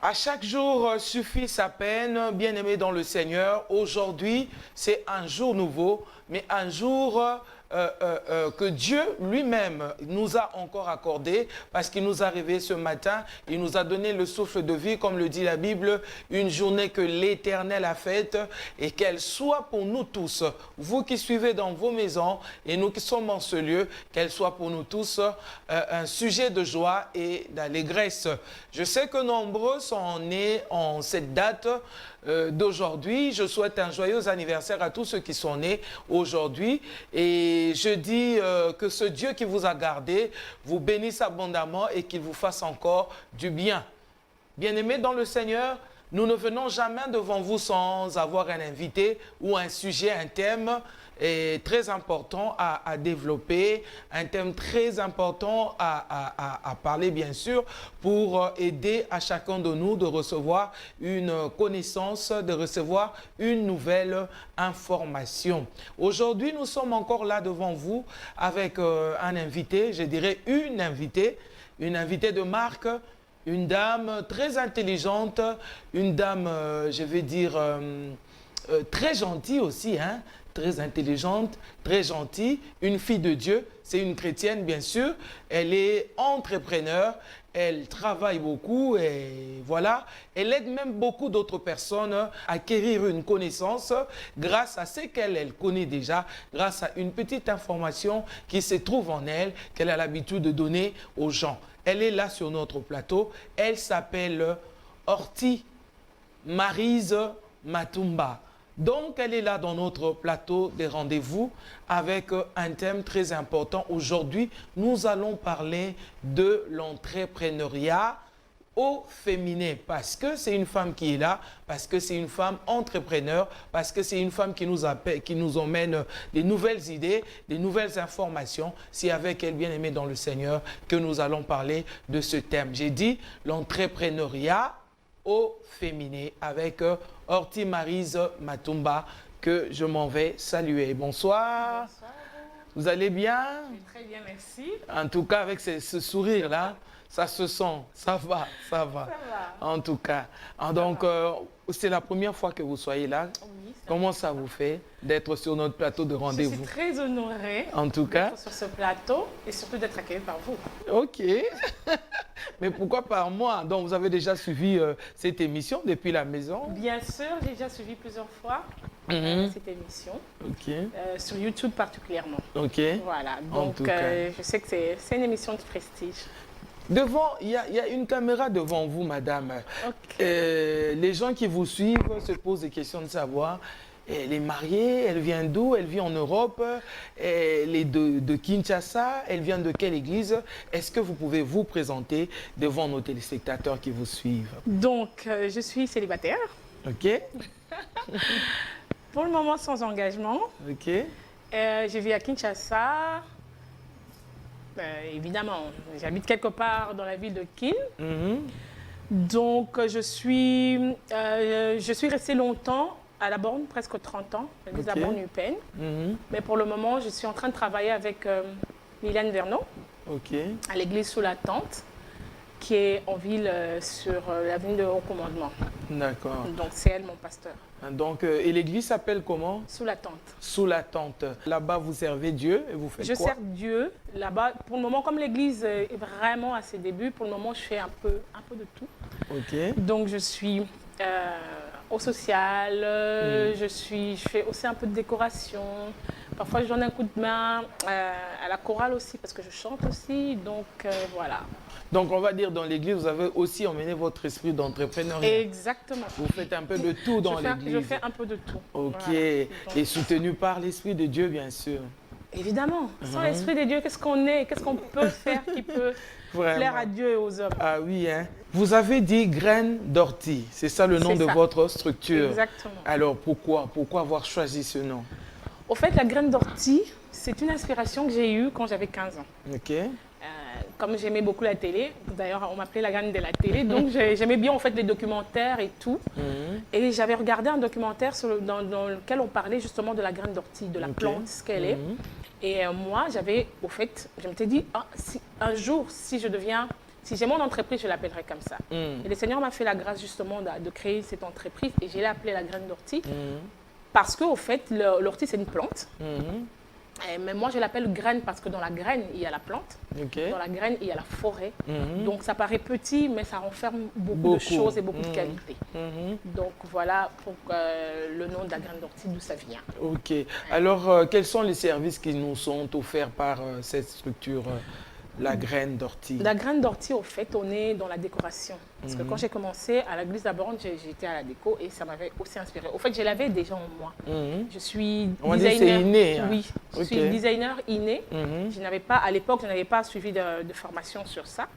À chaque jour suffit sa peine, bien-aimés dans le Seigneur. Aujourd'hui, c'est un jour nouveau, mais un jour que Dieu lui-même nous a encore accordé parce qu'il nous a réveillés ce matin. Il nous a donné le souffle de vie, comme le dit la Bible, une journée que l'Éternel a faite et qu'elle soit pour nous tous, vous qui suivez dans vos maisons et nous qui sommes en ce lieu, qu'elle soit pour nous tous un sujet de joie et d'allégresse. Je sais que nombreux sont nés en cette date d'aujourd'hui. Je souhaite un joyeux anniversaire à tous ceux qui sont nés aujourd'hui et je dis que ce Dieu qui vous a gardé vous bénisse abondamment et qu'il vous fasse encore du bien. Bien-aimés dans le Seigneur, nous ne venons jamais devant vous sans avoir un invité ou un sujet, un thème très important à développer, un thème très important à parler bien sûr pour aider à chacun de nous de recevoir une connaissance, de recevoir une nouvelle information. Aujourd'hui, nous sommes encore là devant vous avec un invité, je dirais une invitée de marque, une dame très intelligente, une dame, je vais dire, très gentille aussi, hein? Très intelligente, très gentille, une fille de Dieu, c'est une chrétienne bien sûr, elle est entrepreneur, elle travaille beaucoup et voilà, elle aide même beaucoup d'autres personnes à acquérir une connaissance grâce à ce qu'elle connaît déjà, grâce à une petite information qui se trouve en elle, qu'elle a l'habitude de donner aux gens. Elle est là sur notre plateau, elle s'appelle Horty Maryse Matumba. Donc, elle est là dans notre plateau des rendez-vous avec un thème très important. Aujourd'hui, nous allons parler de l'entrepreneuriat au féminin parce que c'est une femme qui est là, parce que c'est une femme entrepreneur, parce que c'est une femme qui nous emmène des nouvelles idées, des nouvelles informations. C'est avec elle, bien aimée dans le Seigneur, que nous allons parler de ce thème. J'ai dit l'entrepreneuriat au féminin avec Horty Maryse Matumba que je m'en vais saluer. Bonsoir. Bonsoir. Vous allez bien? Très bien, merci. En tout cas, avec ce sourire-là, ça se sent, ça va. Ça va. En tout cas. Donc, c'est la première fois que vous soyez là. Oui, Comment ça vous fait d'être sur notre plateau de Je rendez-vous? suis très honorée En tout cas. d'être sur ce plateau et surtout d'être accueillie par vous. Ok. Mais pourquoi par moi? Donc, vous avez déjà suivi cette émission depuis la maison? Bien sûr, j'ai déjà suivi plusieurs fois cette émission, Ok. sur YouTube particulièrement. Ok. Voilà, En donc tout cas. je sais que c'est une émission de prestige. Devant, il y a une caméra devant vous, madame. Ok. Les gens qui vous suivent se posent des questions de savoir. Elle est mariée, elle vient d'où? Elle vit en Europe, elle est de Kinshasa, elle vient de quelle église? Est-ce que vous pouvez vous présenter devant nos téléspectateurs qui vous suivent? Donc, je suis célibataire, Ok, pour le moment sans engagement. ok, Je vis à Kinshasa. Évidemment, j'habite quelque part dans la ville de Kin. Donc, je suis restée longtemps à la borne, presque 30 ans, l'église de la borne UPN. Mais pour le moment, je suis en train de travailler avec Liliane Vernon ok, à l'église sous la tente, qui est en ville sur l'avenue de Haut Commandement. d'accord. Donc, c'est elle mon pasteur. Donc, et l'église s'appelle comment? Sous la tente. Sous la tente. Là-bas, vous servez Dieu et vous faites Je quoi? sers Dieu là-bas. Pour le moment, comme l'église est vraiment à ses débuts, pour le moment, je fais un peu de tout. Ok, Donc, je suis au social, je fais aussi un peu de décoration. Parfois, je donne un coup de main à la chorale aussi, parce que je chante aussi. Donc, voilà. donc on va dire dans l'église, vous avez aussi emmené votre esprit d'entrepreneuriat. Exactement. Vous faites un peu de tout dans l'église. Je fais un peu de tout. Ok, Voilà. et soutenu par l'Esprit de Dieu, bien sûr. Évidemment. Sans l'Esprit de Dieu, qu'est-ce qu'on est? Qu'est-ce qu'on peut faire qui peut plaire à Dieu et aux hommes? Ah oui, hein. Vous avez dit graines d'ortie, c'est ça le nom de votre structure. Exactement. Alors pourquoi avoir choisi ce nom? Au fait, la graine d'ortie, c'est une inspiration que j'ai eue quand j'avais 15 ans. Ok. Comme j'aimais beaucoup la télé, d'ailleurs on m'appelait la graine de la télé, donc j'aimais bien en fait les documentaires et tout. Et j'avais regardé un documentaire dans lequel on parlait justement de la graine d'ortie, de la plante, ce qu'elle est. Et moi, je m'étais dit, un jour, si Si j'ai mon entreprise, je l'appellerai comme ça. Et le Seigneur m'a fait la grâce justement de créer cette entreprise et je l'ai appelée la graine d'ortie parce qu'au fait, l'ortie, c'est une plante. Mais moi, je l'appelle graine parce que dans la graine, il y a la plante. Dans la graine, il y a la forêt. Donc, ça paraît petit, mais ça renferme beaucoup de choses et beaucoup de qualités. Donc, voilà pour, le nom de la graine d'ortie, d'où ça vient. Ok. Alors, quels sont les services qui nous sont offerts par cette structure la graine d'ortie? La graine d'ortie, au fait, on est dans la décoration. Parce que quand j'ai commencé à l'église d'Aberrand, j'étais à la déco et ça m'avait aussi inspiré. Au fait, je l'avais déjà en moi. Je suis designer. C'est inné. Hein? Oui, je suis designer inné. Je n'avais pas, à l'époque, je n'avais pas suivi de formation sur ça.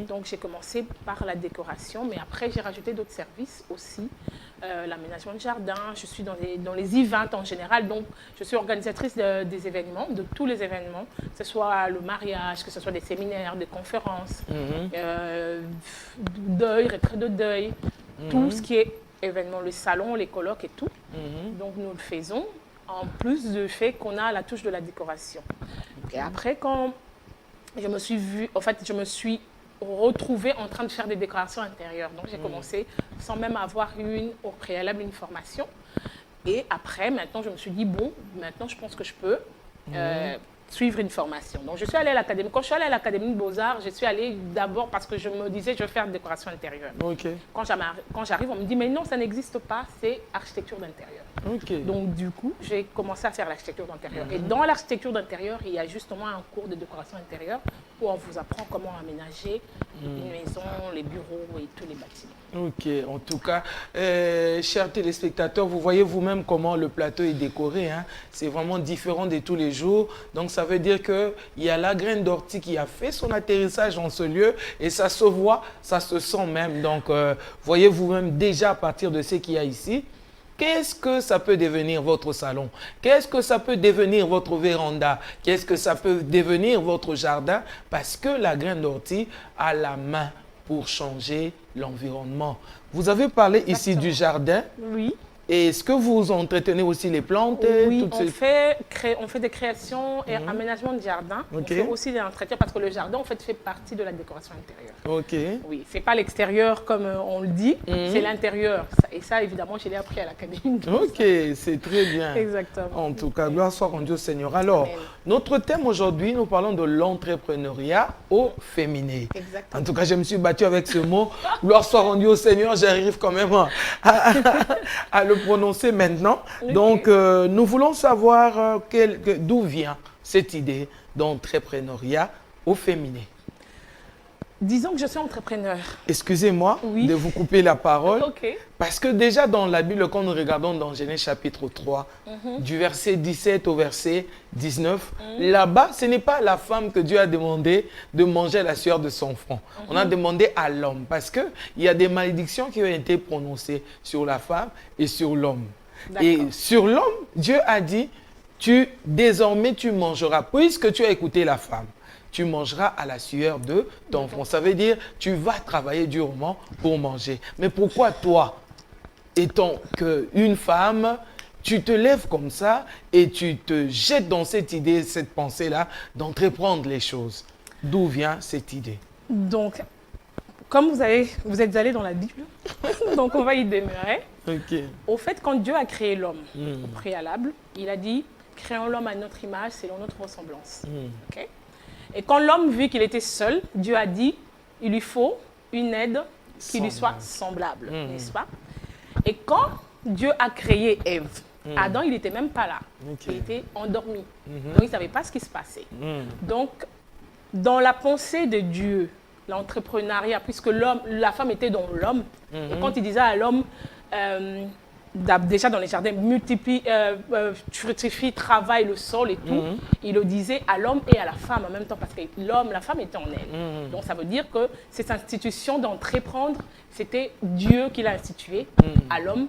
Donc, j'ai commencé par la décoration. Mais après, j'ai rajouté d'autres services aussi. L'aménagement de jardin. Je suis dans les events en général. Donc, je suis organisatrice des événements, de tous les événements, que ce soit le mariage, que ce soit des séminaires, des conférences, deuil, retrait de deuil, tout ce qui est événement, le salon, les colloques et tout. Donc, nous le faisons, en plus du fait qu'on a la touche de la décoration. Et après, quand je me suis vue, en fait, je me suis retrouvée en train de faire des décorations intérieures. Donc, j'ai commencé sans même avoir au préalable une formation. Et après, maintenant, je me suis dit, bon, maintenant, je pense que je peux suivre une formation. Donc, je suis allée à l'académie. Quand je suis allée à l'académie de Beaux-Arts, je suis allée d'abord parce que je me disais, je vais faire décoration intérieure. Quand j'arrive, on me dit, mais non, ça n'existe pas, c'est architecture d'intérieur. Donc, du coup, j'ai commencé à faire l'architecture d'intérieur. Et dans l'architecture d'intérieur, il y a justement un cours de décoration intérieure où on vous apprend comment aménager une maison, les bureaux et tous les bâtiments. Ok, en tout cas, chers téléspectateurs, vous voyez vous-même comment le plateau est décoré. Hein? C'est vraiment différent de tous les jours. Donc, ça veut dire qu'il y a la graine d'ortie qui a fait son atterrissage en ce lieu et ça se voit, ça se sent même. Donc, voyez vous-même déjà à partir de ce qu'il y a ici. Qu'est-ce que ça peut devenir votre salon? Qu'est-ce que ça peut devenir votre véranda? Qu'est-ce que ça peut devenir votre jardin? Parce que la graine d'ortie a la main pour changer l'environnement. Vous avez parlé ici du jardin. Oui. Et est-ce que vous entretenez aussi les plantes? Oui, on fait des créations et aménagements de jardin. On fait aussi des entretiens parce que le jardin, en fait, fait partie de la décoration intérieure. Oui, c'est pas l'extérieur comme on le dit, c'est l'intérieur. Et ça, évidemment, je l'ai appris à l'académie. Ok, c'est très bien. Exactement. En tout cas, gloire soit rendue au Seigneur. Alors, notre thème aujourd'hui, nous parlons de l'entrepreneuriat au féminin. Exactement. En tout cas, je me suis battu avec ce mot. Gloire soit rendue au Seigneur, j'arrive quand même à le prononcer maintenant. Donc, nous voulons savoir d'où vient cette idée d'entrepreneuriat au féminin. Disons que je suis entrepreneur. Excusez-moi de vous couper la parole. Ok. Parce que déjà dans la Bible, quand nous regardons dans Genèse chapitre 3, du verset 17 au verset 19, là-bas, ce n'est pas la femme que Dieu a demandé de manger la sueur de son front. On a demandé à l'homme parce qu'il y a des malédictions qui ont été prononcées sur la femme et sur l'homme. Et sur l'homme, Dieu a dit, désormais tu mangeras, puisque tu as écouté la femme. Tu mangeras à la sueur de ton front. Ça veut dire tu vas travailler durement pour manger. Mais pourquoi toi, étant qu'une femme, tu te lèves comme ça et tu te jettes dans cette idée, cette pensée-là d'entreprendre les choses? D'où vient cette idée? Donc, comme vous êtes allé dans la Bible, donc on va y demeurer. Au fait, quand Dieu a créé l'homme au préalable, il a dit « Créons l'homme à notre image, selon notre ressemblance ». Et quand l'homme vit qu'il était seul, Dieu a dit, il lui faut une aide qui lui soit semblable, n'est-ce pas? Et quand Dieu a créé Ève, Adam, il n'était même pas là. Il était endormi. Donc, il ne savait pas ce qui se passait. Donc, dans la pensée de Dieu, l'entrepreneuriat, puisque la femme était dans l'homme, et quand il disait à l'homme, déjà dans les jardins, fructifie, travaille le sol et tout. Il le disait à l'homme et à la femme en même temps parce que la femme était en elle. Donc ça veut dire que cette institution d'entreprendre, c'était Dieu qui l'a instituée à l'homme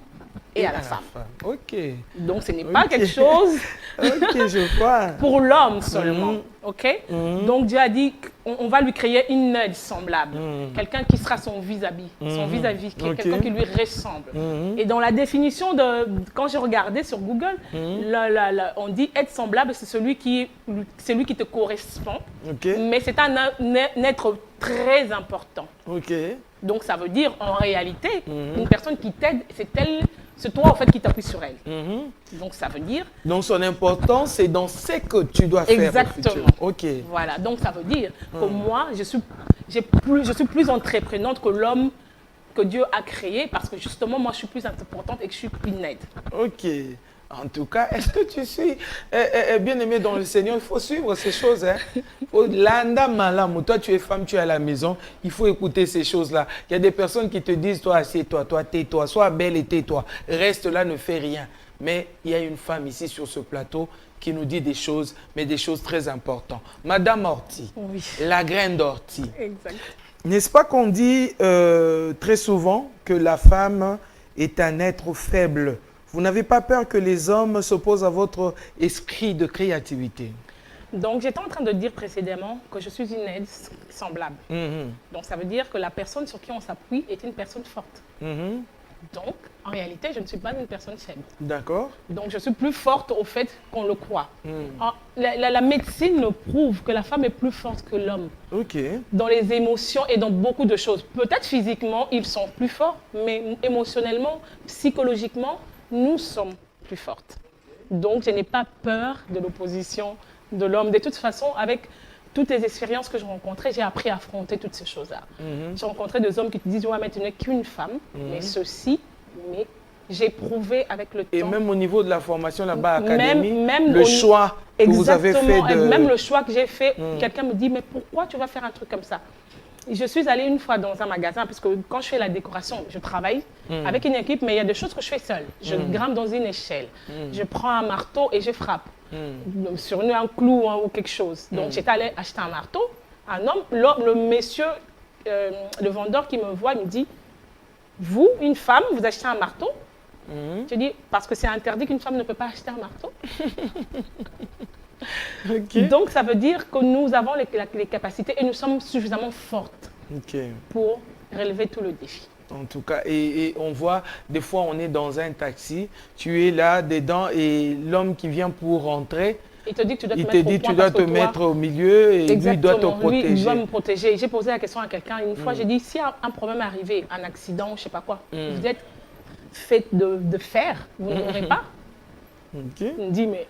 et à la femme. Ok. Donc, ce n'est pas quelque chose Ok, je vois. pour l'homme seulement. Ok. Donc, Dieu a dit qu'on va lui créer une aide semblable. Quelqu'un qui sera son vis-à-vis, quelqu'un qui lui ressemble. Et dans la définition, quand j'ai regardé sur Google, on dit aide semblable, c'est celui qui te correspond. Mais c'est un être très important. Ok. Donc, ça veut dire, en réalité, une personne qui t'aide, c'est toi, en fait, qui t'appuie sur elle. Donc, ça veut dire... Donc, son importance, c'est dans ce que tu dois faire. Exactement. Ok. Voilà. Donc, ça veut dire que moi, je suis plus entreprenante que l'homme que Dieu a créé parce que, justement, moi, je suis plus importante et que je suis une aide. Ok. En tout cas, est-ce que tu suis bien aimé dans le Seigneur? Il faut suivre ces choses. Hein? Toi, tu es femme, tu es à la maison. Il faut écouter ces choses-là. Il y a des personnes qui te disent, toi, assieds-toi, toi, tais-toi. Sois belle et tais-toi. Reste là, ne fais rien. Mais il y a une femme ici sur ce plateau qui nous dit des choses, mais des choses très importantes. Madame Ortie, oui. La graine d'ortie. Exact. N'est-ce pas qu'on dit très souvent que la femme est un être faible? Vous n'avez pas peur que les hommes s'opposent à votre esprit de créativité? Donc, j'étais en train de dire précédemment que je suis une aide semblable. Donc, ça veut dire que la personne sur qui on s'appuie est une personne forte. Donc, en réalité, je ne suis pas une personne faible. D'accord. Donc, je suis plus forte au fait qu'on le croit. La médecine nous prouve que la femme est plus forte que l'homme. Ok. Dans les émotions et dans beaucoup de choses. Peut-être physiquement, ils sont plus forts, mais émotionnellement, psychologiquement, nous sommes plus fortes. Donc, je n'ai pas peur de l'opposition de l'homme. De toute façon, avec toutes les expériences que j'ai rencontrées, j'ai appris à affronter toutes ces choses-là. J'ai rencontré des hommes qui te disent, ouais, mais tu n'es qu'une femme, mais ceci, mais j'ai prouvé avec le temps. Et même au niveau de la formation là-bas à l'académie, même le choix que vous avez fait de... Même le choix que j'ai fait, quelqu'un me dit, mais pourquoi tu vas faire un truc comme ça? Je suis allée une fois dans un magasin, parce que quand je fais la décoration, je travaille avec une équipe, mais il y a des choses que je fais seule. Je grimpe dans une échelle, je prends un marteau et je frappe sur un clou ou quelque chose. Donc j'étais allée acheter un marteau, un homme, le monsieur, le vendeur qui me voit, il me dit, vous, une femme, vous achetez un marteau? Je dis, parce que c'est interdit qu'une femme ne peut pas acheter un marteau. Okay. Donc, ça veut dire que nous avons les capacités et nous sommes suffisamment fortes pour relever tout le défi. En tout cas, et on voit, des fois, on est dans un taxi, tu es là dedans et l'homme qui vient pour rentrer, il te dit que tu dois te mettre au milieu et lui, il doit te protéger. Lui, il doit me protéger. J'ai posé la question à quelqu'un une fois, j'ai dit, s'il y a un problème arrivé, un accident, je ne sais pas quoi, vous êtes fait de fer, vous ne mourrez pas. Il me dit, mais...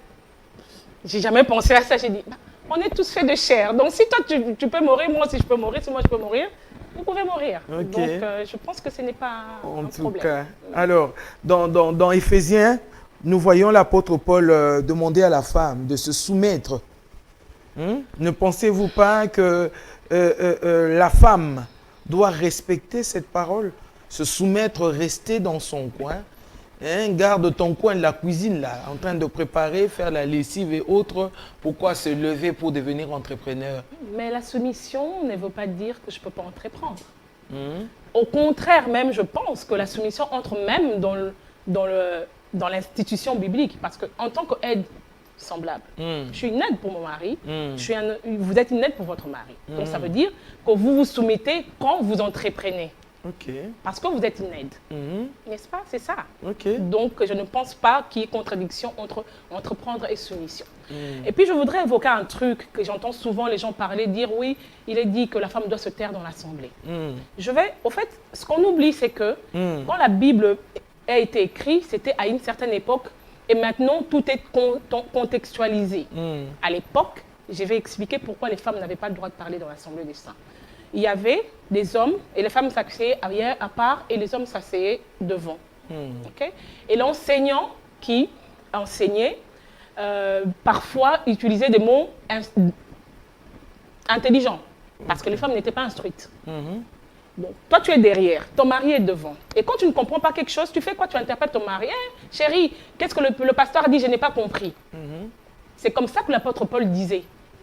J'ai jamais pensé à ça. J'ai dit, on est tous faits de chair. Donc, si toi, tu peux mourir, moi aussi, je peux mourir. Si moi, je peux mourir, vous pouvez mourir. Donc, je pense que ce n'est pas un problème. En tout cas, alors, dans Éphésiens, nous voyons l'apôtre Paul demander à la femme de se soumettre. Ne pensez-vous pas que la femme doit respecter cette parole, se soumettre, rester dans son coin? Garde ton coin de la cuisine là, en train de préparer, faire la lessive et autres. Pourquoi se lever pour devenir entrepreneur? Mais la soumission ne veut pas dire que je ne peux pas entreprendre. Au contraire, même, je pense que la soumission entre même dans l'institution biblique. Parce qu'en tant qu'aide semblable, je suis une aide pour mon mari, vous êtes une aide pour votre mari. Donc ça veut dire que vous vous soumettez quand vous entreprenez. Parce que vous êtes une aide. N'est-ce pas? C'est ça. Donc, je ne pense pas qu'il y ait contradiction entre entreprendre et soumission. Et puis, je voudrais évoquer un truc que j'entends souvent les gens parler, dire oui, il est dit que la femme doit se taire dans l'assemblée. Au fait, ce qu'on oublie, c'est que quand la Bible a été écrite, c'était à une certaine époque et maintenant, tout est contextualisé. À l'époque, je vais expliquer pourquoi les femmes n'avaient pas le droit de parler dans l'assemblée des saints. Il y avait des hommes et les femmes s'asseyaient à part et les hommes s'asseyaient devant. Et l'enseignant qui enseignait, parfois utilisait des mots intelligents parce que les femmes n'étaient pas instruites. Donc, toi, tu es derrière, ton mari est devant. Et quand tu ne comprends pas quelque chose, tu fais quoi? Tu interprètes ton mari. Hey, chérie, qu'est-ce que le pasteur a dit? Je n'ai pas compris. C'est comme ça que l'apôtre Paul disait.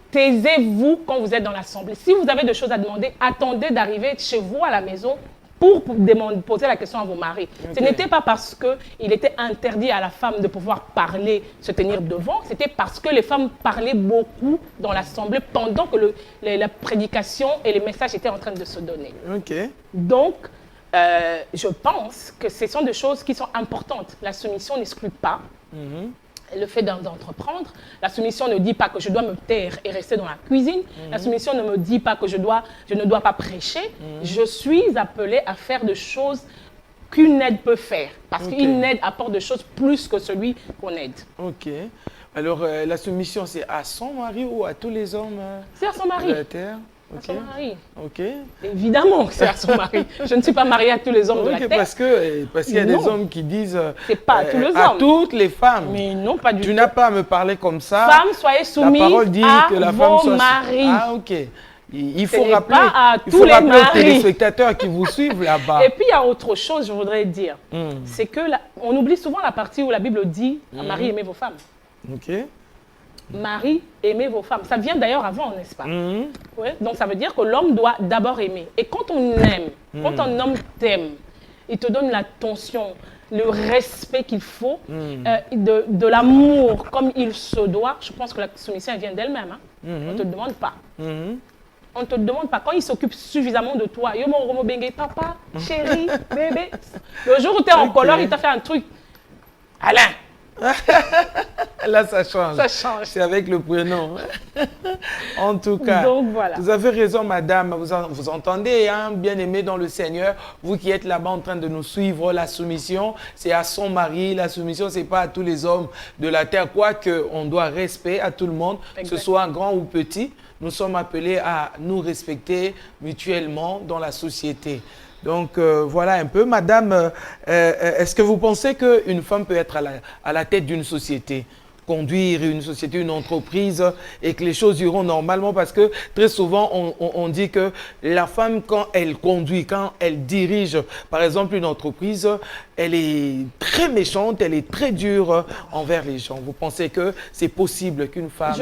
Taisez-vous quand vous êtes dans l'assemblée. Si vous avez des choses à demander, attendez d'arriver chez vous à la maison poser la question à vos maris. Ce n'était pas parce qu'il était interdit à la femme de pouvoir parler, se tenir devant, c'était parce que les femmes parlaient beaucoup dans l'assemblée pendant que la prédication et les messages étaient en train de se donner. Donc, je pense que ce sont des choses qui sont importantes. La soumission n'exclut pas le fait d'entreprendre. La soumission ne dit pas que je dois me taire et rester dans la cuisine. La soumission ne me dit pas que je ne dois pas prêcher. Je suis appelée à faire des choses qu'une aide peut faire. Parce qu'une aide apporte des choses plus que celui qu'on aide. Ok. Alors, la soumission, c'est à son mari ou à tous les hommes c'est à son mari. de la terre? À son mari. Ok. Évidemment que c'est à son mari. Je ne suis pas mariée à tous les hommes de la terre. Parce qu'il y a des hommes qui disent c'est pas à tous les hommes. À toutes les femmes. Mais non, pas du tout. Tu n'as pas à me parler comme ça. Femmes, soyez soumises à vos maris. Ah, ok. Il faut rappeler, à tous les maris. Aux téléspectateurs qui vous suivent là-bas. Et puis, il y a autre chose, je voudrais dire. C'est que on oublie souvent la partie où la Bible dit « Marie, aimez vos femmes ». Ok. Marie, aimez vos femmes. Ça vient d'ailleurs avant, n'est-ce pas? Ouais, donc, ça veut dire que l'homme doit d'abord aimer. Et quand on aime, quand un homme t'aime, il te donne l'attention, le respect qu'il faut, de l'amour comme il se doit. Je pense que la soumission, elle vient d'elle-même. Hein? On ne te demande pas. On ne te demande pas. Quand il s'occupe suffisamment de toi, yo mon romo bengue, papa, chérie, bébé. Le jour où tu es en colère, il t'a fait un truc. Alain. Là, ça change. Ça change. C'est avec le prénom. En tout cas, donc, voilà. Vous avez raison, madame. Vous entendez, hein, bien aimé dans le Seigneur, vous qui êtes là-bas en train de nous suivre, la soumission, c'est à son mari. La soumission, ce n'est pas à tous les hommes de la terre. Quoique, on doit respect à tout le monde, que ce soit grand ou petit. Nous sommes appelés à nous respecter mutuellement dans la société. Donc, voilà un peu. Madame, est-ce que vous pensez qu'une femme peut être à la tête d'une société, conduire une société, une entreprise, et que les choses iront normalement? Parce que très souvent, on dit que la femme, quand elle conduit, quand elle dirige, par exemple, une entreprise, elle est très méchante, elle est très dure envers les gens. Vous pensez que c'est possible qu'une femme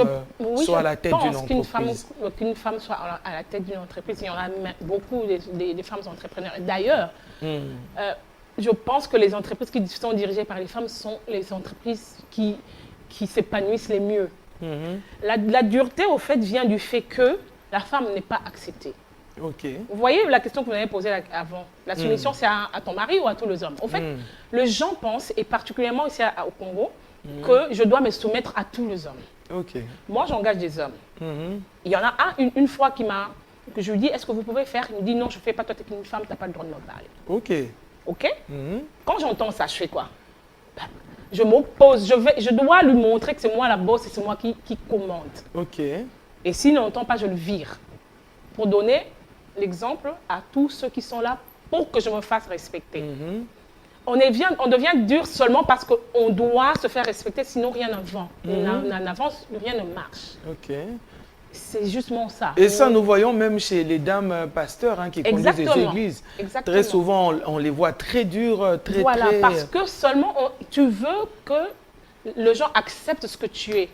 soit à la tête d'une entreprise? Qu'une femme soit à la tête d'une entreprise. Il y en a beaucoup de femmes entrepreneurs. D'ailleurs, je pense que les entreprises qui sont dirigées par les femmes sont les entreprises qui s'épanouissent les mieux. La dureté, au fait, vient du fait que la femme n'est pas acceptée. Vous voyez la question que vous avez posée avant. La soumission, c'est à ton mari ou à tous les hommes? Au fait, les gens pensent, et particulièrement ici au Congo, que je dois me soumettre à tous les hommes. Moi, j'engage des hommes. Il y en a une fois que je lui dis, est-ce que vous pouvez faire? Il me dit, non, je ne fais pas, toi, tu es une femme, tu n'as pas le droit de me parler. Ok. Quand j'entends ça, je fais quoi? Je m'oppose, je dois lui montrer que c'est moi la boss et c'est moi qui commande. Et s'il n'entend pas, je le vire. Pour donner l'exemple à tous ceux qui sont là pour que je me fasse respecter. On devient dur seulement parce qu'on doit se faire respecter, sinon rien n'avance. On avance, rien ne marche. C'est justement ça. Et ça, nous voyons même chez les dames pasteurs qui conduisent les églises. Très souvent, on les voit très durs, très... Parce que seulement, tu veux que les gens acceptent ce que tu es.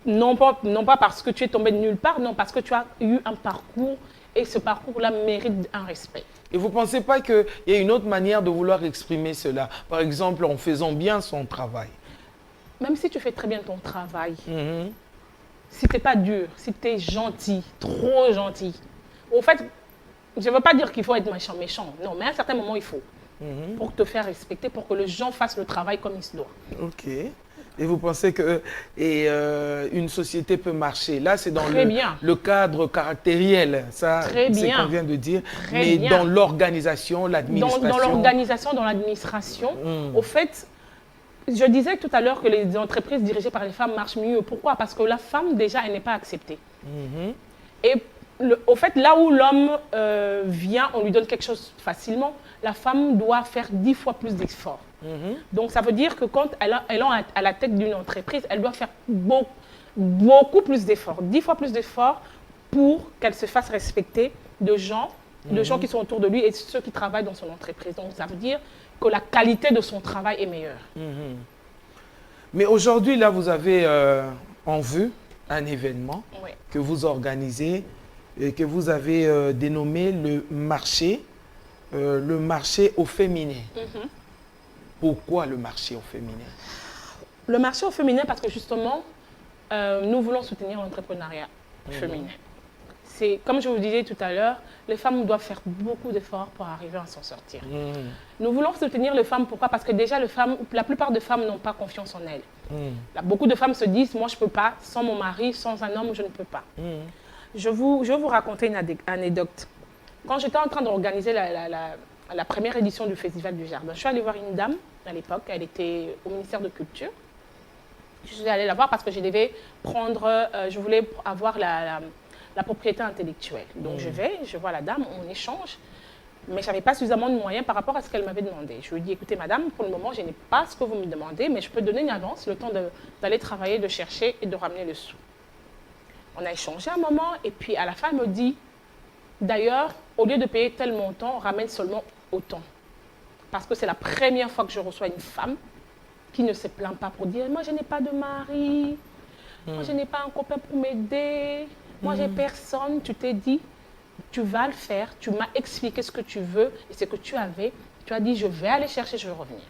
Non pas parce que tu es tombé de nulle part, non, parce que tu as eu un parcours et ce parcours-là mérite un respect. Et vous ne pensez pas qu'il y a une autre manière de vouloir exprimer cela? Par exemple, en faisant bien son travail. Même si tu fais très bien ton travail, si tu n'es pas dur, si tu es gentil, trop gentil. Au fait, je ne veux pas dire qu'il faut être méchant. Non, mais à un certain moment, il faut. Pour te faire respecter, pour que les gens fassent le travail comme il se doit. Et vous pensez que une société peut marcher? Là, c'est dans le cadre caractériel, ça, c'est ce qu'on vient de dire. Mais dans l'organisation, l'administration. Dans l'organisation, dans l'administration, au fait, je disais tout à l'heure que les entreprises dirigées par les femmes marchent mieux. Pourquoi? Parce que la femme, déjà, elle n'est pas acceptée. Et au fait, là où l'homme vient, on lui donne quelque chose facilement, la femme doit faire 10 fois plus d'efforts. Donc, ça veut dire que quand elle est à la tête d'une entreprise, elle doit faire beaucoup plus d'efforts, 10 fois plus d'efforts pour qu'elle se fasse respecter de gens qui sont autour de lui et ceux qui travaillent dans son entreprise. Donc, ça veut dire que la qualité de son travail est meilleure. Mais aujourd'hui, là, vous avez en vue un événement que vous organisez et que vous avez dénommé le marché le marché au féminin. Pourquoi le marché au féminin? Le marché au féminin parce que justement, nous voulons soutenir l'entrepreneuriat féminin. C'est, comme je vous disais tout à l'heure, les femmes doivent faire beaucoup d'efforts pour arriver à s'en sortir. Nous voulons soutenir les femmes, pourquoi? Parce que déjà, la plupart des femmes n'ont pas confiance en elles. Là, beaucoup de femmes se disent, moi je ne peux pas, sans mon mari, sans un homme, je ne peux pas. Je vais vous raconter une anecdote. Quand j'étais en train d'organiser la première édition du Festival du Jardin, je suis allée voir une dame à l'époque, elle était au ministère de Culture. Je suis allée la voir parce que je devais prendre, je voulais avoir la propriété intellectuelle. Donc je vois la dame, on échange, mais je n'avais pas suffisamment de moyens par rapport à ce qu'elle m'avait demandé. Je lui ai dit, écoutez madame, pour le moment je n'ai pas ce que vous me demandez, mais je peux donner une avance, le temps d'aller travailler, de chercher et de ramener le sou. On a échangé un moment et puis à la fin elle me dit, d'ailleurs, au lieu de payer tel montant, ramène seulement autant. Parce que c'est la première fois que je reçois une femme qui ne se plaint pas pour dire, moi je n'ai pas de mari, moi je n'ai pas un copain pour m'aider, moi j'ai personne. Tu t'es dit, tu vas le faire, tu m'as expliqué ce que tu veux et ce que tu avais, tu as dit, je vais aller chercher, je vais revenir.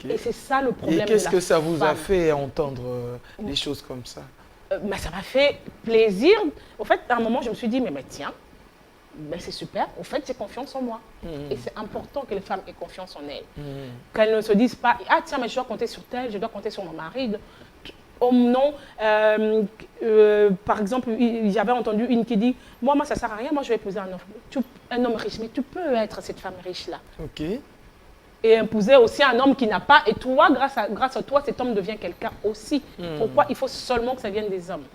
Et c'est ça le problème. Et qu'est-ce que ça vous a fait entendre des choses comme ça? Ça m'a fait plaisir. Au fait, à un moment, je me suis dit, mais tiens, c'est super. Au fait, j'ai confiance en moi. Et c'est important que les femmes aient confiance en elles. Qu'elles ne se disent pas, ah tiens, mais je dois compter sur tel, je dois compter sur mon mari. Oh non, par exemple, j'avais entendu une qui dit, moi ça ne sert à rien, moi je vais épouser un homme riche. Mais tu peux être cette femme riche-là. Ok. Et épouser aussi un homme qui n'a pas. Et toi, grâce à toi, cet homme devient quelqu'un aussi. Pourquoi il faut seulement que ça vienne des hommes?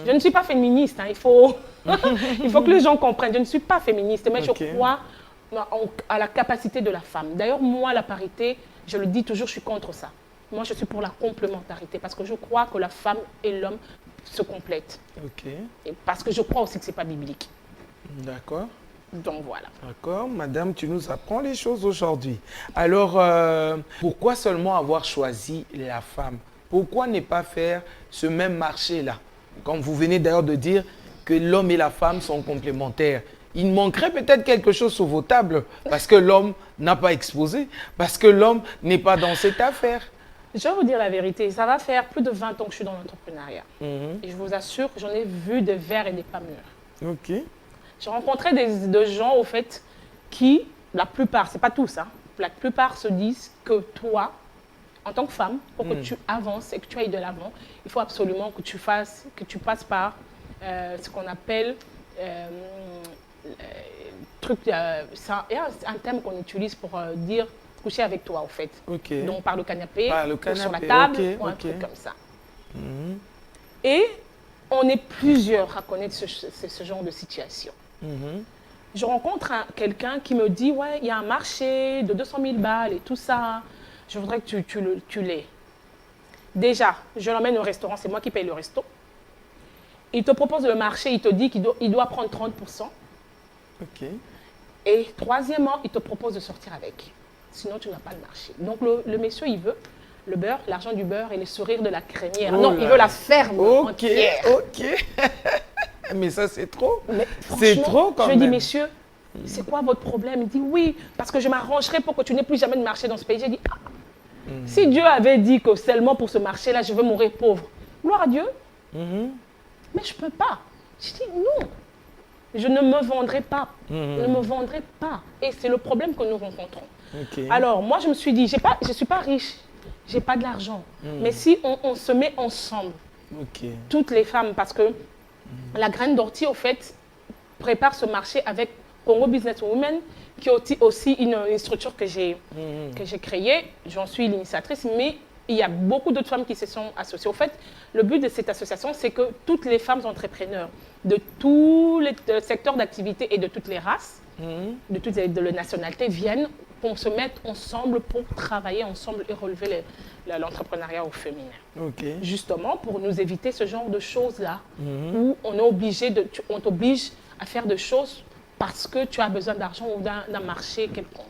Je ne suis pas féministe, hein, il faut que les gens comprennent. Je ne suis pas féministe, mais je crois à la capacité de la femme. D'ailleurs, moi, la parité, je le dis toujours, je suis contre ça. Moi, je suis pour la complémentarité parce que je crois que la femme et l'homme se complètent. Et parce que je crois aussi que ce n'est pas biblique. D'accord. Donc voilà. D'accord, madame, tu nous apprends les choses aujourd'hui. Alors, pourquoi seulement avoir choisi la femme? Pourquoi ne pas faire ce même marché-là? Comme vous venez d'ailleurs de dire que l'homme et la femme sont complémentaires. Il manquerait peut-être quelque chose sur vos tables parce que l'homme n'a pas exposé, parce que l'homme n'est pas dans cette affaire. Je vais vous dire la vérité, ça va faire plus de 20 ans que je suis dans l'entrepreneuriat. Et je vous assure que j'en ai vu des verts et des pas mûrs. Ok. J'ai rencontré des gens, au fait, qui, la plupart, c'est pas tous, hein, la plupart se disent que toi, en tant que femme, pour que tu avances et que tu ailles de l'avant, il faut absolument que tu passes par ce qu'on appelle c'est un terme qu'on utilise pour dire coucher avec toi, en fait. Donc par le canapé, ou sur la table, ou un truc comme ça. Et on est plusieurs à connaître ce genre de situation. Je rencontre quelqu'un qui me dit, ouais, il y a un marché de 200 000 balles et tout ça. Je voudrais que tu l'aies. Déjà, je l'emmène au restaurant, c'est moi qui paye le resto. Il te propose le marché, il te dit qu'il doit prendre 30%. Et troisièmement, il te propose de sortir avec. Sinon, tu n'as pas le marché. Donc, le monsieur, il veut le beurre, l'argent du beurre et le sourire de la crémière. Oh non, là. Il veut la ferme entière. Mais ça, c'est trop. C'est trop quand même. Je lui dis, messieurs, c'est quoi votre problème? Il dit, oui, parce que je m'arrangerai pour que tu n'aies plus jamais de marché dans ce pays. J'ai dit, si Dieu avait dit que seulement pour ce marché-là, je veux mourir pauvre, gloire à Dieu. Mais je ne peux pas. Je dis, non. Je ne me vendrai pas. Je ne me vendrai pas. Et c'est le problème que nous rencontrons. Alors, moi, je me suis dit, je ne suis pas riche, je n'ai pas de l'argent. Mais si on se met ensemble, toutes les femmes, parce que la graine d'ortie, au fait, prépare ce marché avec Congo Business Women, qui est aussi une structure que j'ai créée. J'en suis l'initiatrice, mais il y a beaucoup d'autres femmes qui se sont associées. Au fait, le but de cette association, c'est que toutes les femmes entrepreneurs de tous les secteurs d'activité et de toutes les races, de toutes les nationalités viennent pour se mettre ensemble, pour travailler ensemble et relever l'entrepreneuriat au féminin. Justement, pour nous éviter ce genre de choses-là, où on t'oblige à faire des choses parce que tu as besoin d'argent ou d'un marché quelconque.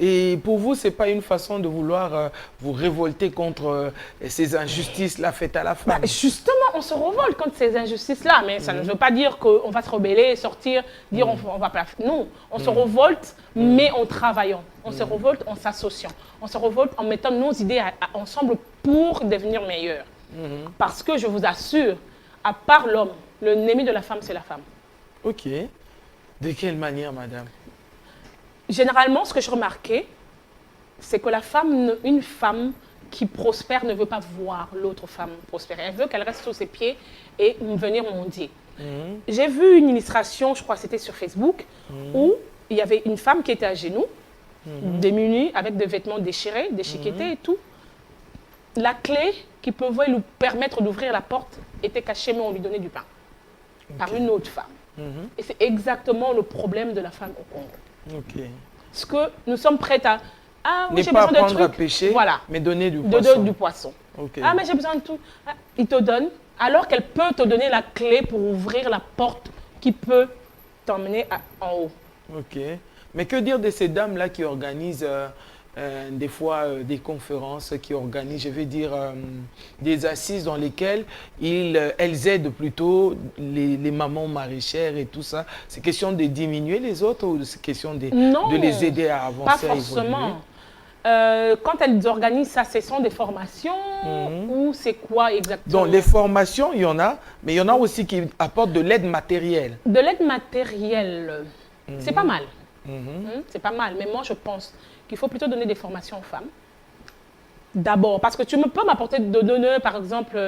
Et pour vous, ce n'est pas une façon de vouloir vous révolter contre ces injustices-là faites à la femme? Justement, on se révolte contre ces injustices-là, mais ça ne veut pas dire qu'on va se rebeller, sortir, dire on va pas... Non, on se révolte, mais en travaillant. On se révolte en s'associant. On se révolte en mettant nos idées ensemble pour devenir meilleurs. Parce que je vous assure, à part l'homme, l'ennemi de la femme, c'est la femme. Ok. De quelle manière, madame? Généralement, ce que je remarquais, c'est que une femme qui prospère ne veut pas voir l'autre femme prospérer. Elle veut qu'elle reste sur ses pieds et venir mendier. J'ai vu une illustration, je crois que c'était sur Facebook, où il y avait une femme qui était à genoux, démunie, avec des vêtements déchirés, déchiquetés et tout. La clé qui pouvait lui permettre d'ouvrir la porte était cachée, mais on lui donnait du pain par une autre femme. Et c'est exactement le problème de la femme au Congo. Parce que nous sommes prêts à... Ah, oui, ne j'ai pas besoin de apprendre à trucs. pêcher, Voilà. mais donner du poisson. Du poisson. Ah, mais j'ai besoin de tout. Ah, il te donne, alors qu'elle peut te donner la clé pour ouvrir la porte qui peut t'emmener en haut. Ok. Mais que dire de ces dames-là qui organisent des fois des conférences, qui organisent, je vais dire, des assises dans lesquelles elles aident plutôt les mamans maraîchères et tout ça. C'est question de diminuer les autres ou c'est question de les aider à avancer? Pas forcément. Quand elles organisent ça, ce sont des formations ou c'est quoi exactement? Donc les formations, il y en a, mais il y en a aussi qui apportent de l'aide matérielle. De l'aide matérielle, c'est pas mal. C'est pas mal, mais moi je pense qu'il faut plutôt donner des formations aux femmes. D'abord, parce que tu peux m'apporter de donner, par exemple,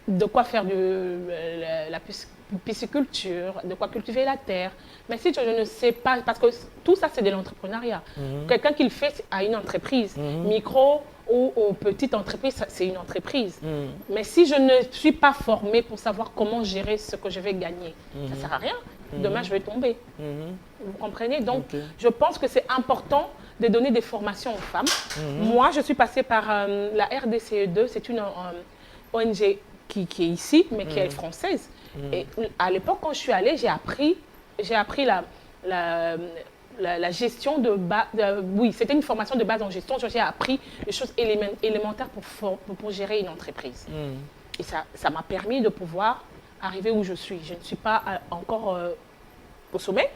de quoi faire la pisciculture, de quoi cultiver la terre. Mais si je ne sais pas, parce que tout ça c'est de l'entrepreneuriat. Quelqu'un qui le fait à une entreprise, micro ou petite entreprise, c'est une entreprise. Mais si je ne suis pas formée pour savoir comment gérer ce que je vais gagner, ça ne sert à rien. Demain, je vais tomber. Vous comprenez? Donc, je pense que c'est important de donner des formations aux femmes. Moi, je suis passée par la RDCE2, c'est une ONG qui est ici, mais qui est française. Et à l'époque, quand je suis allée, j'ai appris la gestion de base. Oui, c'était une formation de base en gestion. J'ai appris des choses élémentaires pour gérer une entreprise. Et ça m'a permis de pouvoir arriver où je suis. Je ne suis pas encore au sommet,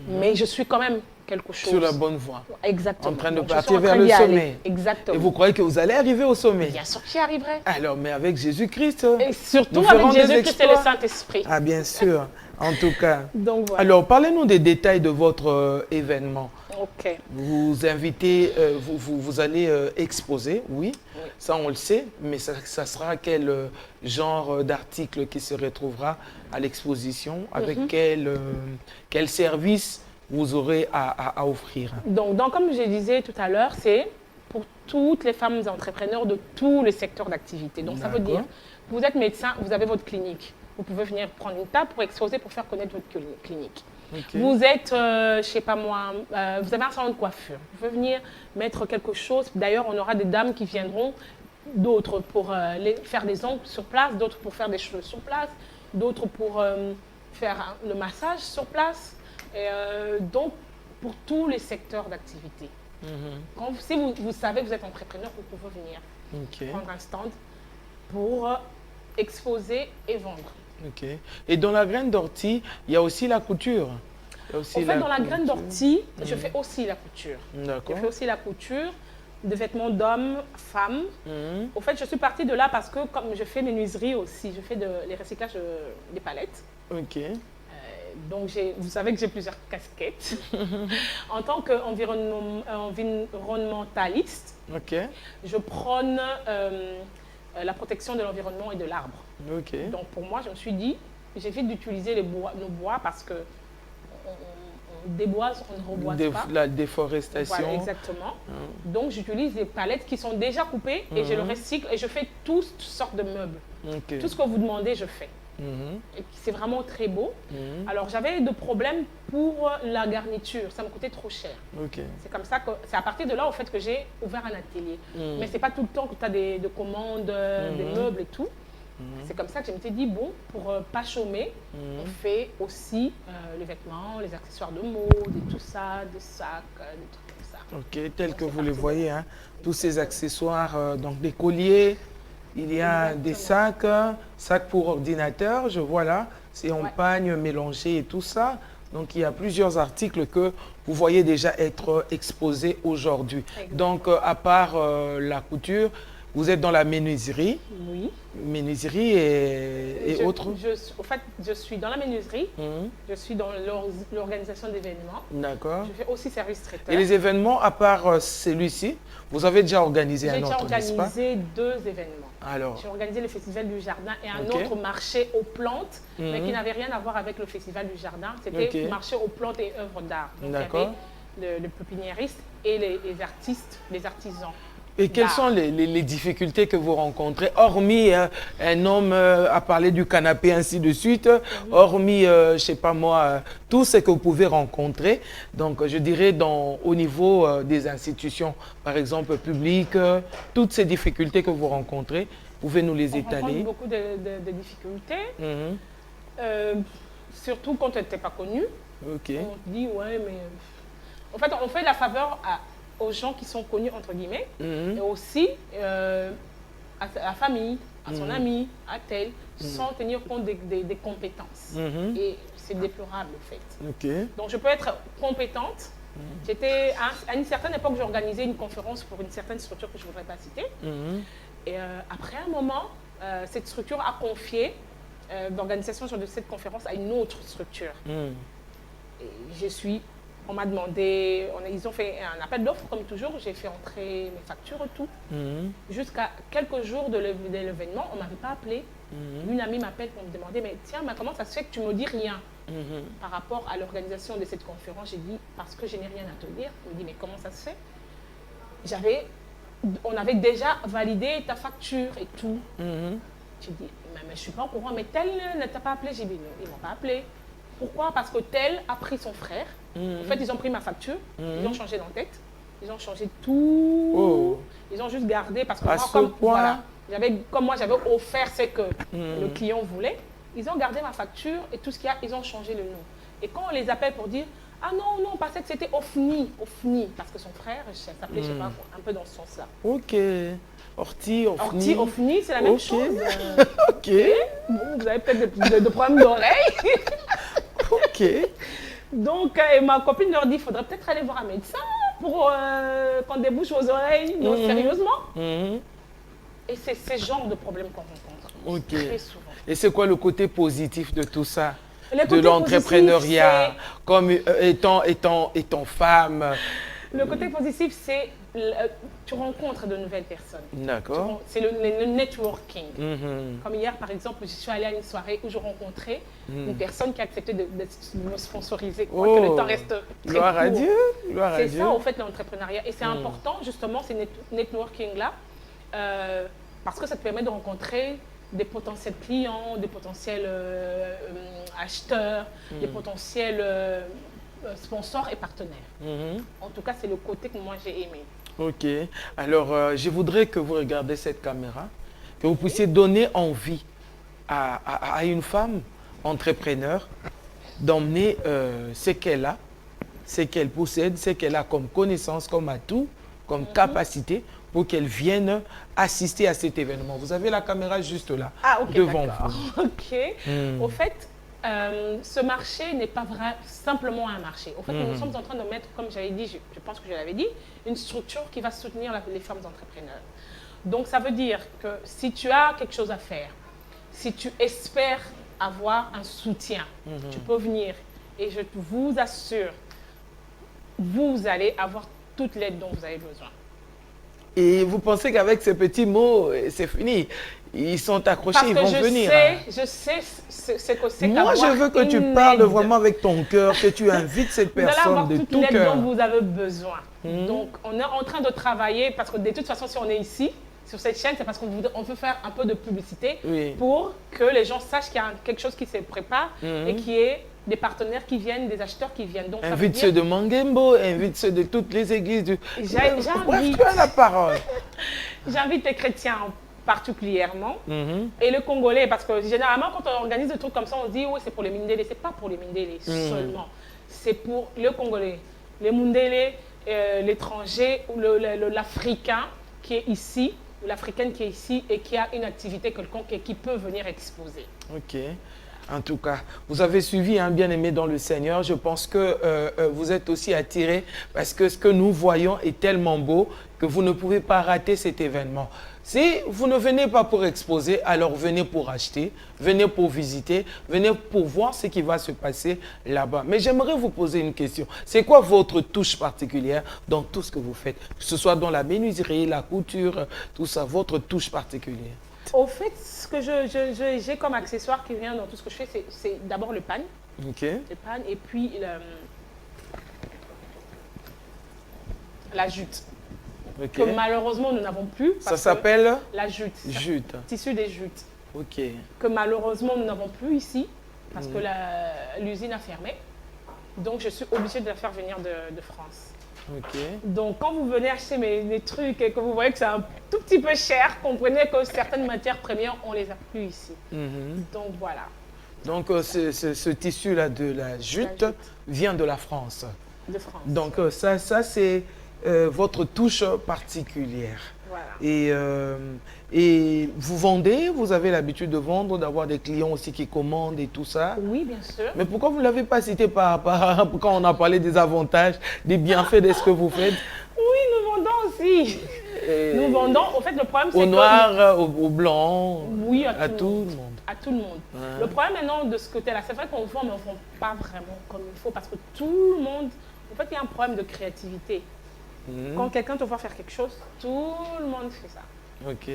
mais je suis quand même quelque chose. Sur la bonne voie. Exactement. En train de Donc, partir vers le sommet. Exactement. Et vous croyez que vous allez arriver au sommet? Bien sûr que j'y arriverai. Alors, mais avec Jésus-Christ. Et surtout avec Jésus-Christ et le Saint-Esprit. Ah, bien sûr. En tout cas. Donc, voilà. Alors, parlez-nous des détails de votre événement. Ok. Vous invitez, vous allez exposer, oui, ça on le sait, mais ça sera quel genre d'article qui se retrouvera à l'exposition, avec quel service vous aurez à offrir? Donc, comme je disais tout à l'heure, c'est pour toutes les femmes entrepreneurs de tous les secteurs d'activité. Donc, ça veut dire, vous êtes médecin, vous avez votre clinique. Vous pouvez venir prendre une table pour exposer, pour faire connaître votre clinique. Vous êtes, je ne sais pas moi, vous avez un salon de coiffure. Vous pouvez venir mettre quelque chose. D'ailleurs, on aura des dames qui viendront, d'autres pour faire des ongles sur place, d'autres pour faire des cheveux sur place, d'autres pour faire le massage sur place. Et, donc, pour tous les secteurs d'activité. Si vous savez que vous êtes entrepreneur, vous pouvez venir prendre un stand pour exposer et vendre. Et dans la graine d'ortie, il y a aussi la couture. En fait, dans la graine d'ortie, je fais aussi la couture. Je fais aussi la couture de vêtements d'hommes, femmes. Au fait, je suis partie de là parce que comme je fais menuiserie aussi, je fais les recyclages des palettes. Donc, vous savez que j'ai plusieurs casquettes. En tant qu'environnementaliste, je prône la protection de l'environnement et de l'arbre. Donc, pour moi, je me suis dit, j'évite d'utiliser nos bois parce que on déboise, on ne reboise pas. La déforestation. Voilà, exactement. Donc, j'utilise des palettes qui sont déjà coupées et je le recycle et je fais toutes sortes de meubles. Tout ce que vous demandez, je fais. C'est vraiment très beau. Alors, j'avais des problèmes pour la garniture. Ça me coûtait trop cher. C'est comme ça que c'est à partir de là, au fait, que j'ai ouvert un atelier. Mais c'est pas tout le temps que tu as des commandes, des meubles et tout. C'est comme ça que je m'étais dit, bon, pour pas chômer, on fait aussi les vêtements, les accessoires de mode et tout ça, des sacs, des trucs comme ça. Tel que vous les voyez, hein, tous ces accessoires, donc des colliers, Il y a des sacs, sacs pour ordinateur, je vois là. C'est en pagne mélangé et tout ça. Donc, il y a plusieurs articles que vous voyez déjà être exposés aujourd'hui. Donc, à part la couture, vous êtes dans la menuiserie. Oui. Menuiserie et autres. En fait, je suis dans la menuiserie. Je suis dans l'organisation d'événements. D'accord. Je fais aussi service traiteur. Et les événements, à part celui-ci, vous avez déjà organisé un autre, n'est-ce pas? J'ai déjà organisé 2 événements. Alors. J'ai organisé le Festival du Jardin et un autre marché aux plantes, mais qui n'avait rien à voir avec le Festival du Jardin. C'était marché aux plantes et œuvres d'art. D'accord. Il y avait le pépiniériste et les artistes, les artisans. Et quelles sont les difficultés que vous rencontrez, hormis un homme à parler du canapé, ainsi de suite, hormis, je ne sais pas moi, tout ce que vous pouvez rencontrer, donc je dirais au niveau des institutions, par exemple publiques, toutes ces difficultés que vous rencontrez, pouvez nous les étaler? On rencontre beaucoup de difficultés, surtout quand tu n'es pas connu. Ok. On te dit, ouais, mais... En fait, on fait la faveur aux gens qui sont connus, entre guillemets, et aussi à la famille, à son ami, à tel, sans tenir compte des compétences. Et c'est déplorable, en fait. Okay. Donc, je peux être compétente. J'étais, à une certaine époque, j'organisais une conférence pour une certaine structure que je ne voudrais pas citer. Et après un moment, cette structure a confié l'organisation de cette conférence à une autre structure. Et on m'a demandé, ils ont fait un appel d'offres comme toujours, j'ai fait entrer mes factures et tout. Jusqu'à quelques jours de l'événement, on ne m'avait pas appelé. Une amie m'appelle pour me demander, mais tiens, mais comment ça se fait que tu ne me dis rien par rapport à l'organisation de cette conférence? J'ai dit, parce que je n'ai rien à te dire. Elle me dit, mais comment ça se fait? On avait déjà validé ta facture et tout. J'ai dit, mais je ne suis pas au courant, mais tel ne t'a pas appelé? J'ai dit, non, ils ne m'ont pas appelé. Pourquoi? Parce que tel a pris son frère. En fait, ils ont pris ma facture, ils ont changé d'entête, ils ont changé tout. Ils ont juste gardé, parce que comme moi, j'avais offert ce que le client voulait. Ils ont gardé ma facture et tout ce qu'il y a, ils ont changé le nom. Et quand on les appelle pour dire, ah non, non, parce que c'était OFNI, parce que son frère s'appelait, je sais pas, un peu dans ce sens-là. Ok. Orti, OFNI. Orti, OFNI, c'est la même chose. Ok. Bon, vous avez peut-être de problèmes d'oreille. Ok. Donc, ma copine leur dit, il faudrait peut-être aller voir un médecin pour qu'on débouche vos oreilles. Non, sérieusement. Et c'est ce genre de problème qu'on rencontre très souvent. Et c'est quoi le côté positif de tout ça? De l'entrepreneuriat, comme étant femme? Le côté positif, c'est tu rencontres de nouvelles personnes. D'accord. C'est le networking. Comme hier, par exemple, je suis allée à une soirée où je rencontrais une personne qui a accepté de me sponsoriser, que le temps reste très gloire court. À Dieu. Gloire à Dieu. C'est ça, en fait, l'entrepreneuriat. Et c'est important, justement, ces networking-là, parce que ça te permet de rencontrer des potentiels clients, des potentiels acheteurs, des potentiels sponsors et partenaires. En tout cas, c'est le côté que moi j'ai aimé. Ok. Alors, je voudrais que vous regardiez cette caméra, que vous puissiez donner envie à une femme entrepreneur d'emmener ce qu'elle a, ce qu'elle possède, ce qu'elle a comme connaissance, comme atout, comme capacité, pour qu'elle vienne assister à cet événement. Vous avez la caméra juste là, devant vous. Ok. Au fait, ce marché n'est pas simplement un marché. Au fait, nous sommes en train de mettre, comme j'avais dit, je pense que je l'avais dit, une structure qui va soutenir les femmes entrepreneurs. Donc, ça veut dire que si tu as quelque chose à faire, si tu espères avoir un soutien, tu peux venir. Et je vous assure, vous allez avoir toute l'aide dont vous avez besoin. Et vous pensez qu'avec ces petits mots, c'est fini? Ils sont accrochés, ils vont venir. Je sais ce que c'est. Moi, je veux que tu parles vraiment avec ton cœur, que tu invites cette personne de tout cœur. Vous allez avoir toute l'aide dont vous avez besoin. Donc, on est en train de travailler, parce que de toute façon, si on est ici, sur cette chaîne, c'est parce qu'on veut faire un peu de publicité pour que les gens sachent qu'il y a quelque chose qui se prépare et qu'il y ait des partenaires qui viennent, des acheteurs qui viennent. Donc, invite ceux de Mangembo, invite ceux de toutes les églises. Bref, tu as la parole. J'invite les chrétiens particulièrement et le Congolais, parce que généralement, quand on organise des trucs comme ça, on se dit, oui, c'est pour les Mindélé. Ce n'est pas pour les Mindélé seulement. C'est pour le Congolais, les Mindélé, l'étranger ou l'Africain qui est ici ou l'Africaine qui est ici et qui a une activité quelconque et qui peut venir exposer. Ok. En tout cas, vous avez suivi un bien-aimé dans le Seigneur. Je pense que vous êtes aussi attirés parce que ce que nous voyons est tellement beau que vous ne pouvez pas rater cet événement. Si vous ne venez pas pour exposer, alors venez pour acheter, venez pour visiter, venez pour voir ce qui va se passer là-bas. Mais j'aimerais vous poser une question. C'est quoi votre touche particulière dans tout ce que vous faites? Que ce soit dans la menuiserie, la couture, tout ça, votre touche particulière. Au fait, ce que j'ai comme accessoire qui vient dans tout ce que je fais, c'est d'abord le pan. Ok. Le pan et puis la jute. Ok. Que malheureusement nous n'avons plus. Ça s'appelle la jute. jute. Tissu des jutes. Ok. Que malheureusement nous n'avons plus ici parce que l'usine a fermé. Donc je suis obligée de la faire venir de France. Ok. Donc quand vous venez acheter mes trucs et que vous voyez que c'est un tout petit peu cher, comprenez que certaines matières premières, on ne les a plus ici. Donc voilà. Donc ce tissu-là de la jute vient de la France. De France. Donc ça c'est votre touche particulière. Voilà. Et vous vendez, vous avez l'habitude de vendre, d'avoir des clients aussi qui commandent et tout ça. Oui, bien sûr. Mais pourquoi vous ne l'avez pas cité quand on a parlé des avantages, des bienfaits de ce que vous faites? Oui, nous vendons aussi. Nous vendons, en fait, le problème c'est que... Au noir, au blanc, oui, à tout le monde. À tout le monde. Ouais. Le problème maintenant de ce côté-là, c'est vrai qu'on vend, mais on ne vend pas vraiment comme il faut parce que tout le monde... En fait, il y a un problème de créativité. Quand quelqu'un te voit faire quelque chose, tout le monde fait ça. Ok.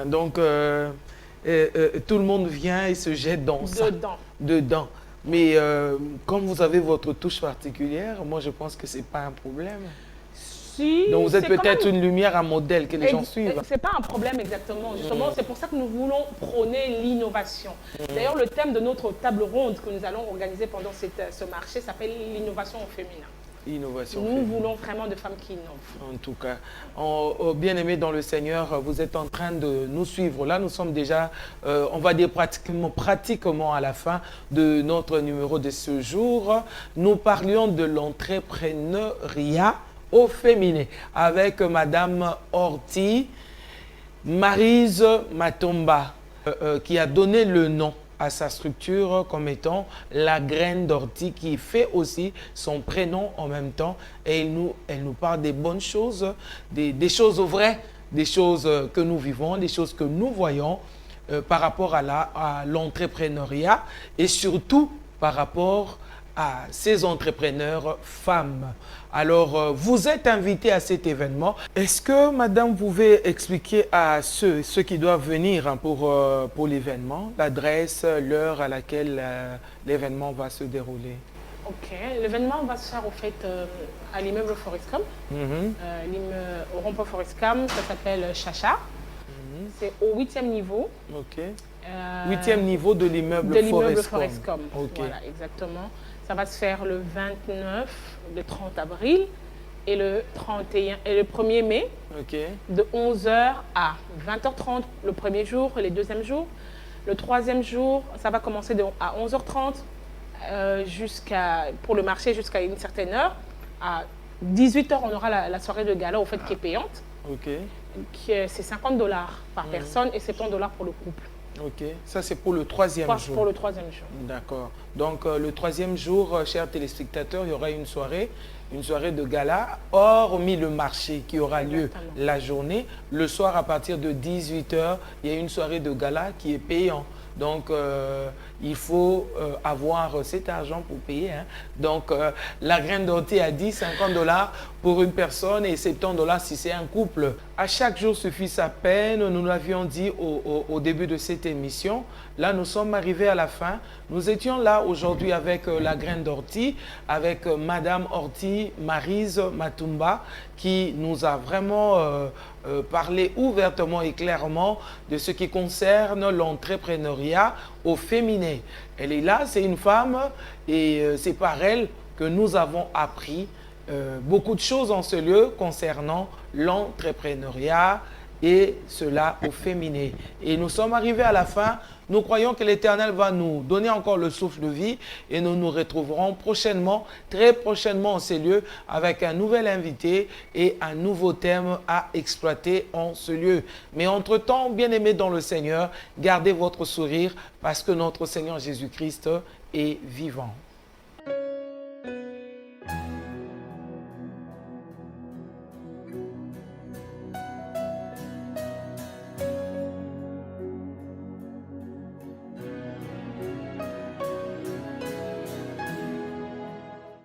Donc, tout le monde vient et se jette dans ça. Dedans. Mais comme vous avez votre touche particulière, moi je pense que ce n'est pas un problème. Si, donc vous êtes peut-être une lumière, un modèle que les gens suivent. Ce n'est pas un problème exactement. Justement, c'est pour ça que nous voulons prôner l'innovation. D'ailleurs, le thème de notre table ronde que nous allons organiser pendant ce marché s'appelle l'innovation au féminin. Innovation. Nous voulons vraiment de femmes qui innovent. En tout cas, bien-aimés dans le Seigneur, vous êtes en train de nous suivre. Là, nous sommes déjà, on va dire pratiquement à la fin de notre numéro de ce jour. Nous parlions de l'entrepreneuriat au féminin avec Madame Horty Maryse Matomba, qui a donné le nom à sa structure comme étant la graine d'ortie, qui fait aussi son prénom en même temps. Et elle nous parle des bonnes choses, des choses vraies, des choses que nous vivons, des choses que nous voyons par rapport à l'entrepreneuriat et surtout par rapport à ces entrepreneurs femmes. Alors, vous êtes invités à cet événement. Est-ce que, madame, vous pouvez expliquer à ceux qui doivent venir hein, pour l'événement, l'adresse, l'heure à laquelle l'événement va se dérouler? Ok, l'événement va se faire au fait à l'immeuble Forescom. Au rond-point Forescom, ça s'appelle Chacha. C'est au 8e niveau. Ok. 8e niveau de l'immeuble Forescom. Okay. Voilà, exactement. Ça va se faire le 29, le 30 avril et le 31 et le 1er mai, de 11h à 20h30 le premier jour et le deuxième jour. Le troisième jour, ça va commencer à 11h30 pour le marché jusqu'à une certaine heure. À 18h, on aura la soirée de gala au fait qui est payante. C'est $50 par personne et $70 pour le couple. Ok, ça c'est pour le troisième jour. Pour le troisième jour. D'accord. Donc le troisième jour, chers téléspectateurs, il y aura une soirée de gala, hormis le marché qui aura lieu la journée. Le soir, à partir de 18h, il y a une soirée de gala qui est payante. Donc, il faut avoir cet argent pour payer. Hein. Donc, la graine d'ortie a dit $50 pour une personne et $70 si c'est un couple. À chaque jour suffit sa peine. Nous l'avions dit au début de cette émission. Là, nous sommes arrivés à la fin. Nous étions là aujourd'hui avec la graine d'ortie, avec Madame Horty Maryse Matomba, qui nous a vraiment parlé ouvertement et clairement de ce qui concerne l'entrepreneuriat au féminin. Elle est là, c'est une femme et c'est par elle que nous avons appris beaucoup de choses en ce lieu concernant l'entrepreneuriat et cela au féminin. Et nous sommes arrivés à la fin. Nous croyons que l'Éternel va nous donner encore le souffle de vie et nous nous retrouverons prochainement, très prochainement en ces lieux avec un nouvel invité et un nouveau thème à exploiter en ce lieu. Mais entre-temps, bien-aimés dans le Seigneur, gardez votre sourire parce que notre Seigneur Jésus-Christ est vivant.